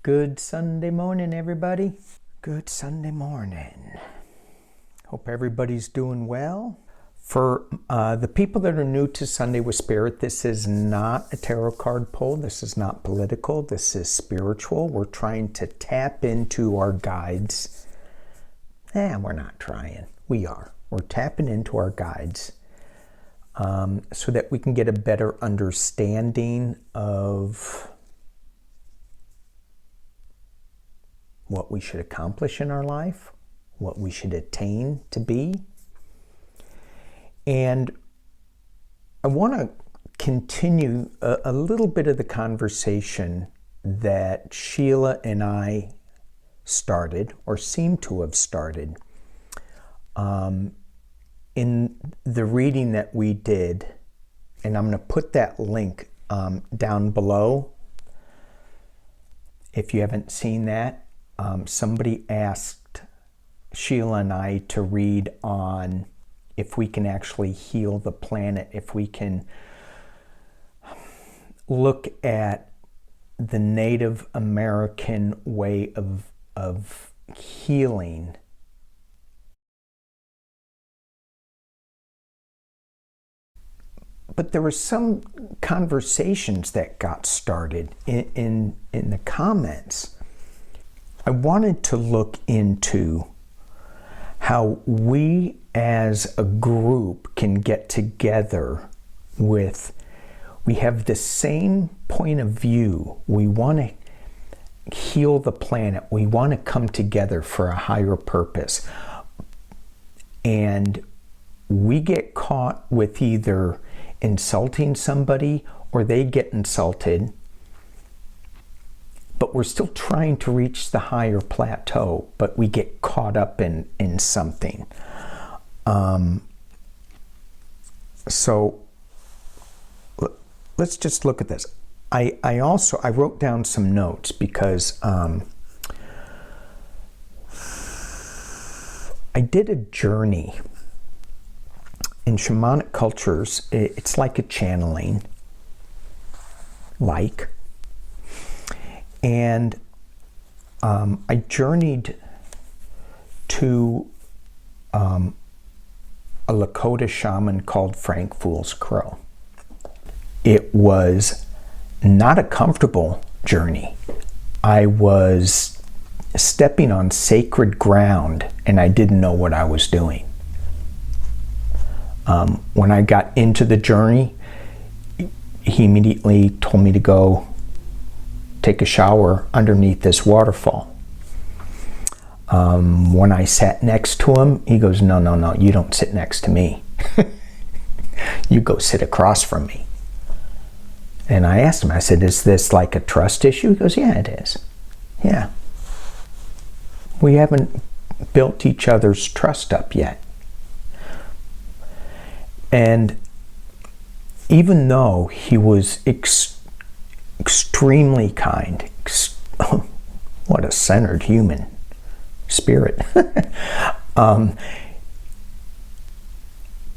Good Sunday morning, everybody. Good Sunday morning. Hope everybody's doing well. For the people that are new to Sunday with Spirit, this is not a tarot card pull. This is not political. This is spiritual. We're trying to tap into our guides. We're not trying. We are. We're tapping into our guides so that we can get a better understanding of what we should accomplish in our life, what we should attain to be. And I want to continue a little bit of the conversation that Sheila and I started, or seem to have started, in the reading that we did. And I'm going to put that link down below. If you haven't seen that, somebody asked Sheila and I to read on if we can actually heal the planet, if we can look at the Native American way of healing. But there were some conversations that got started in the comments. I wanted to look into how we as a group can get together with, we have the same point of view. We want to heal the planet. We want to come together for a higher purpose. And we get caught with either insulting somebody or they get insulted. But we're still trying to reach the higher plateau, but we get caught up in something. So let's just look at this. I wrote down some notes because I did a journey. In shamanic cultures, it's like a channeling, and I journeyed to a Lakota shaman called Frank Fool's Crow. It was not a comfortable journey. I was stepping on sacred ground and I didn't know what I was doing. When I got into the journey, he immediately told me to go take a shower underneath this waterfall. When I sat next to him, he goes, no, you don't sit next to me. You go sit across from me. And I asked him, I said, is this like a trust issue? He goes, yeah, it is. Yeah. We haven't built each other's trust up yet. And even though he was extremely kind, what a centered human spirit,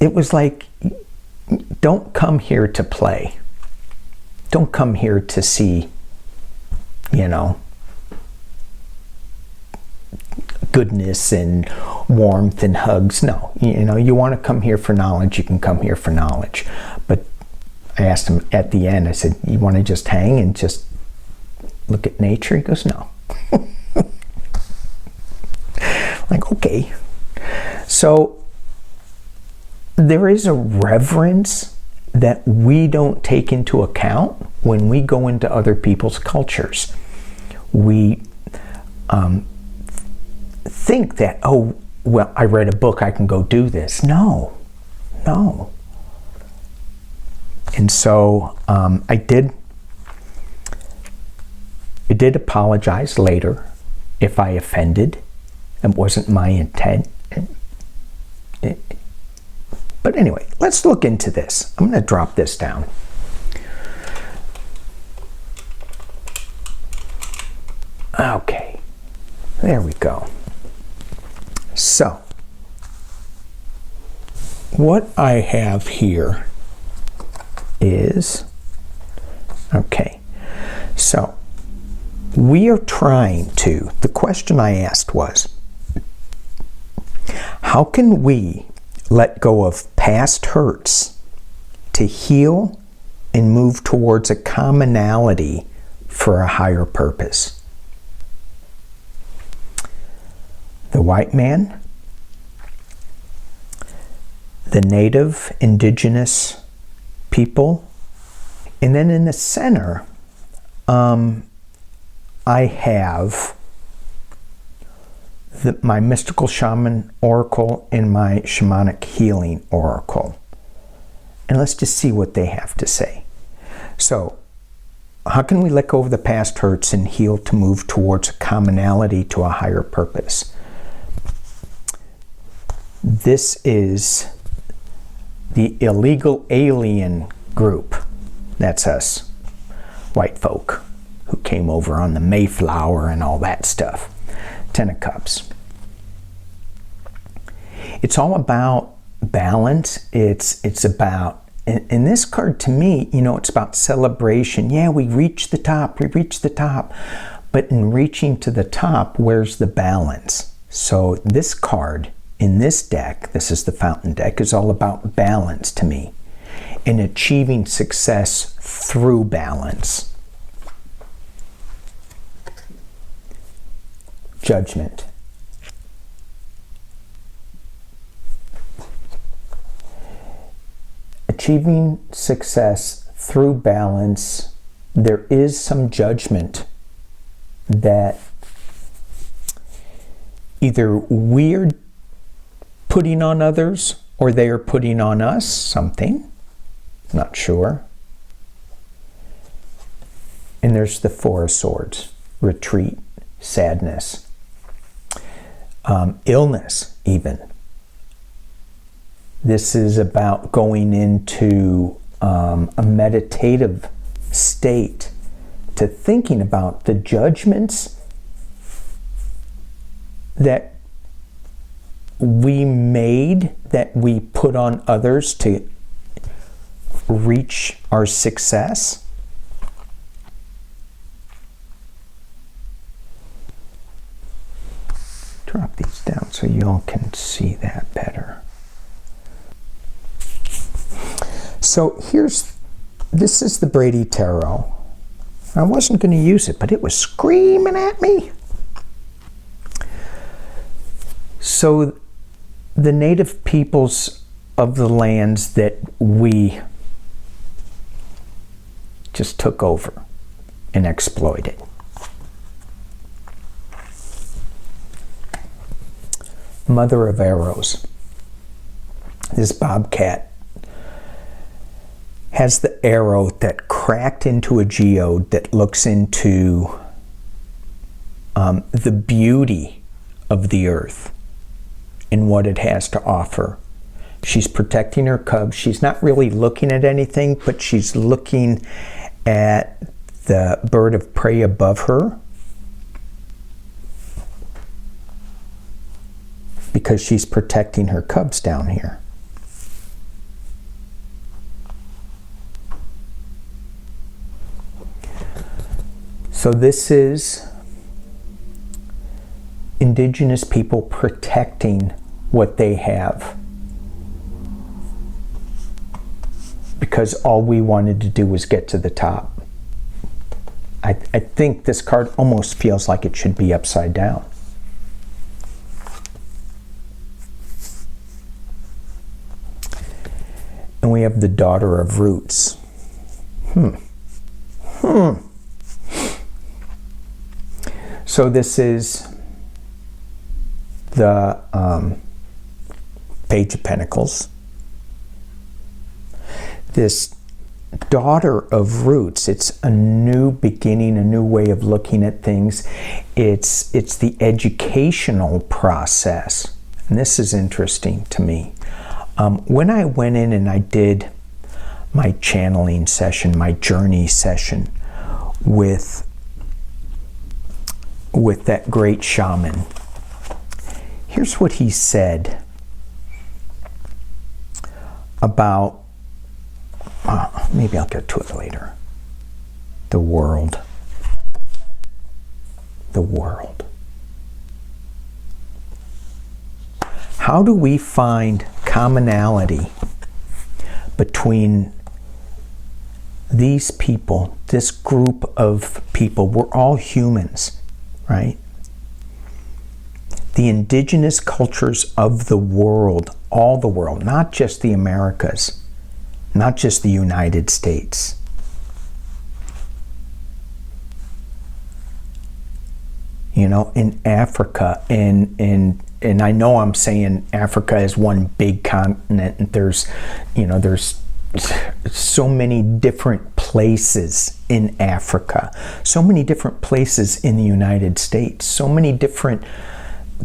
it was like, don't come here to play. Don't come here to see, goodness and warmth and hugs. No, you want to come here for knowledge, you can come here for knowledge. But I asked him at the end, I said, you want to just hang and just look at nature? He goes, no. Like, okay. So there is a reverence that we don't take into account when we go into other people's cultures. We think that, oh, well, I read a book, I can go do this. No. And so I did apologize later if I offended. It wasn't my intent. But anyway, let's look into this. I'm going to drop this down. Okay, there we go. So, what I have here is, okay, so we are trying to, the question I asked was, how can we let go of past hurts to heal and move towards a commonality for a higher purpose? The white man, the native indigenous people, and then in the center, I have my mystical shaman oracle and my shamanic healing oracle. And let's just see what they have to say. So, how can we let go of the past hurts and heal to move towards a commonality to a higher purpose? This is the illegal alien group. That's us, white folk, who came over on the Mayflower and all that stuff. Ten of Cups. It's all about balance. It's about, in this card to me, you know, it's about celebration. Yeah, we reached the top, But in reaching to the top, where's the balance? So this card in this deck, this is the Fountain deck, is all about balance to me, and achieving success through balance. Judgment. Achieving success through balance, there is some judgment that either we're putting on others or they are putting on us something. Not sure. And there's the Four of Swords. Retreat, sadness, illness even. This is about going into a meditative state to thinking about the judgments that we made, that we put on others to reach our success. Drop these down so y'all can see that better. So this is the Brady Tarot. I wasn't going to use it, but it was screaming at me. So the native peoples of the lands that we just took over and exploited. Mother of Arrows. This bobcat has the arrow that cracked into a geode that looks into the beauty of the earth and what it has to offer. She's protecting her cubs. She's not really looking at anything, but she's looking at the bird of prey above her, because she's protecting her cubs down here. So this is indigenous people protecting what they have, because all we wanted to do was get to the top. I think this card almost feels like it should be upside down. And we have the Daughter of Roots. So this is the Page of Pentacles. This Daughter of Roots, it's a new beginning, a new way of looking at things. It's the educational process. And this is interesting to me. When I went in and I did my channeling session, my journey session with that great shaman, here's what he said about, maybe I'll get to it later, the world. the world. How do we find commonality between these people, this group of people? We're all humans, right? The indigenous cultures of the world, all the world, not just the Americas, not just the United States. You know, in Africa, and I know I'm saying Africa is one big continent, and there's so many different places in Africa, so many different places in the United States, so many different,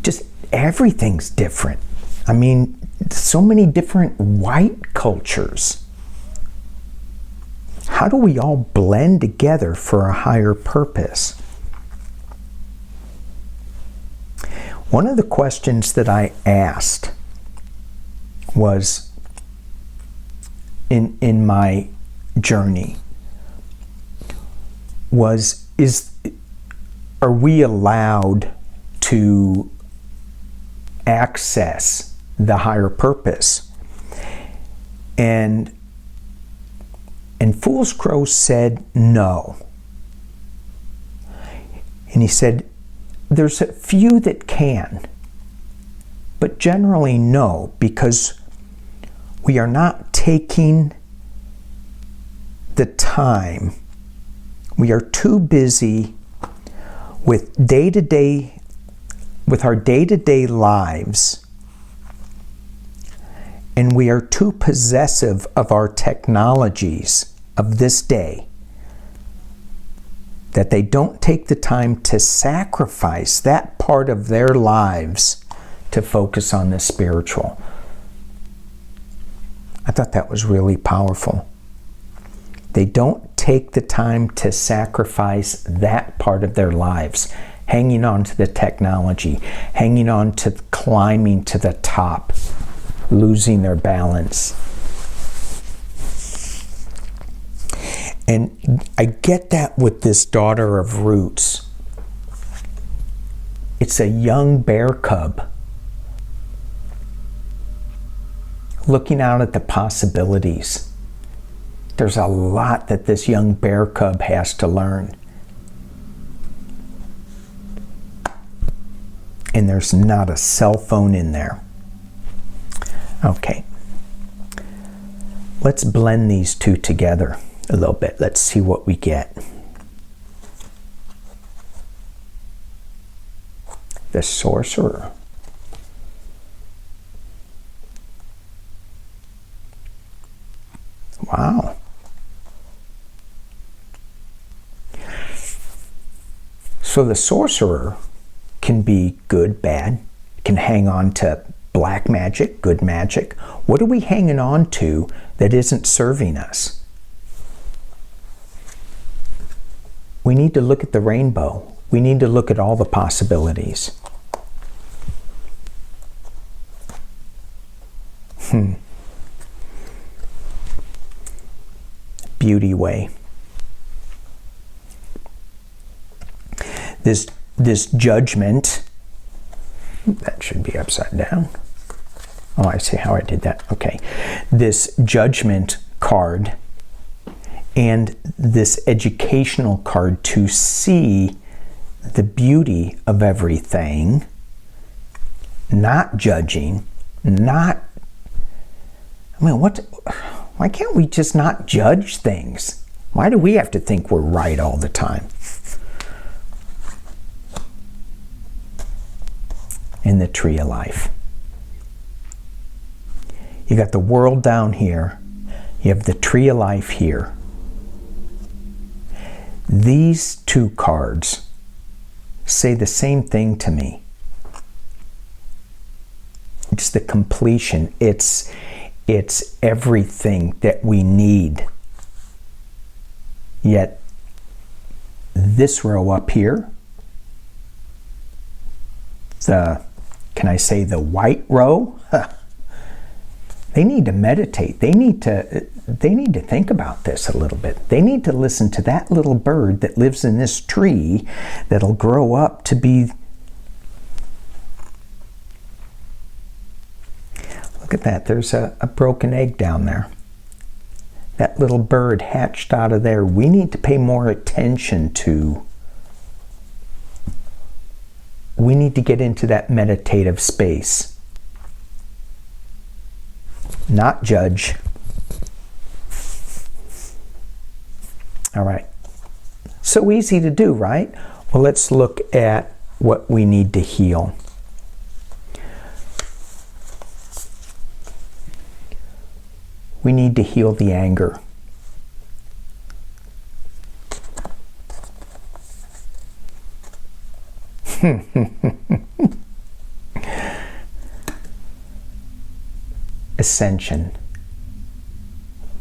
just everything's different. I mean, so many different white cultures. How do we all blend together for a higher purpose? One of the questions that I asked was in my journey was, are we allowed to access the higher purpose? And Fool's Crow said no. And he said, there's a few that can, but generally no, because we are not taking the time. We are too busy with our day-to-day lives, and we are too possessive of our technologies of this day that they don't take the time to sacrifice that part of their lives to focus on the spiritual. I thought that was really powerful. They don't take the time to sacrifice that part of their lives, hanging on to the technology, hanging on to climbing to the top, losing their balance. And I get that with this daughter of roots. It's a young bear cub looking out at the possibilities. There's a lot that this young bear cub has to learn. And there's not a cell phone in there. Okay. Let's blend these two together a little bit. Let's see what we get. The Sorcerer. Wow. So the Sorcerer can be good, bad, can hang on to black magic, good magic. What are we hanging on to that isn't serving us? We need to look at the rainbow. We need to look at all the possibilities. Beauty way. This Judgment, that should be upside down. Oh, I see how I did that. Okay. This Judgment card and this educational card to see the beauty of everything, not judging, why can't we just not judge things? Why do we have to think we're right all the time? In the Tree of Life. You got the world down here. You have the Tree of Life here. These two cards say the same thing to me. It's the completion. It's everything that we need. Yet this row up here, can I say the white row? They need to meditate. They need to think about this a little bit. They need to listen to that little bird that lives in this tree that'll grow up to be... Look at that. There's a broken egg down there. That little bird hatched out of there. We need to pay more attention to... We need to get into that meditative space. Not judge. All right. So easy to do, right? Well, let's look at what we need to heal. We need to heal the anger. Ascension.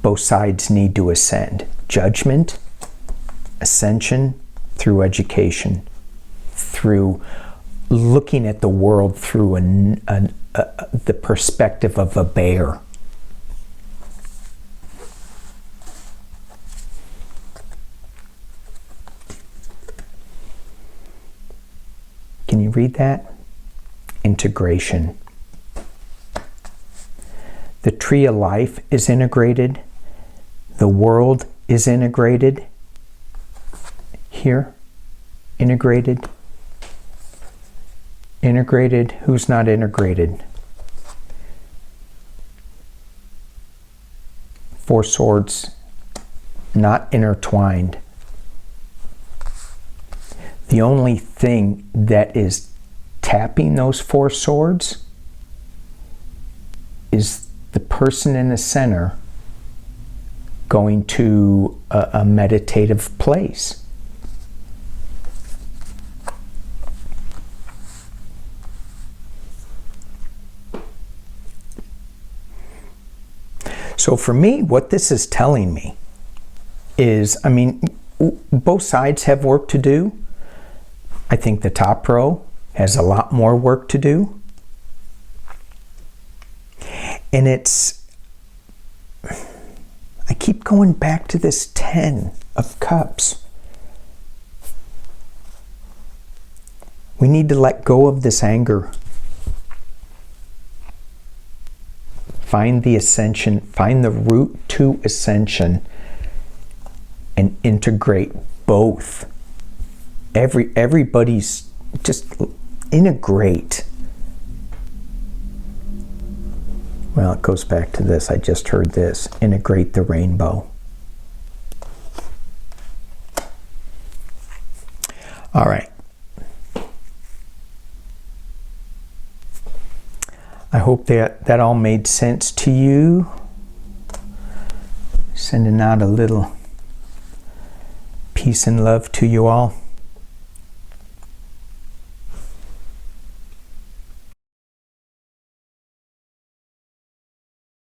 Both sides need to ascend. Judgment, ascension through education, through looking at the world through the perspective of a bear. Can you read that? Integration. The tree of life is integrated. The world is integrated. Here, integrated. Integrated. Who's not integrated? Four swords, not intertwined. The only thing that is tapping those four swords is the person in the center going to a meditative place. So for me, what this is telling me is, I mean, both sides have work to do. I think the top row has a lot more work to do. And it's, I keep going back to this 10 of Cups. We need to let go of this anger. Find the ascension, find the route to ascension, and integrate both. Everybody's just integrate. Well, it goes back to this. I just heard this. Integrate the rainbow. All right. I hope that all made sense to you. Sending out a little peace and love to you all.